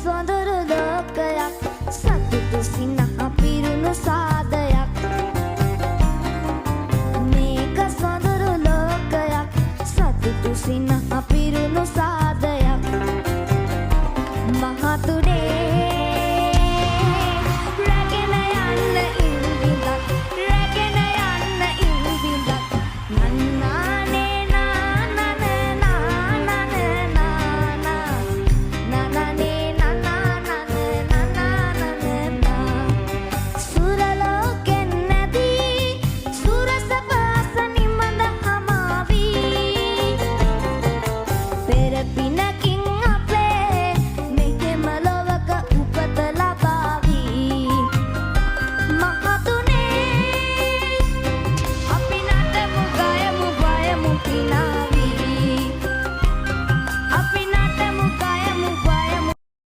සොඳුරු ලෝකයක් සතුටු සිනහ පිරුණු සාදයක් මේක සොඳුරු ලෝකයක් සතුටු සිනහ පිරුණු සාදයක් මහතුරු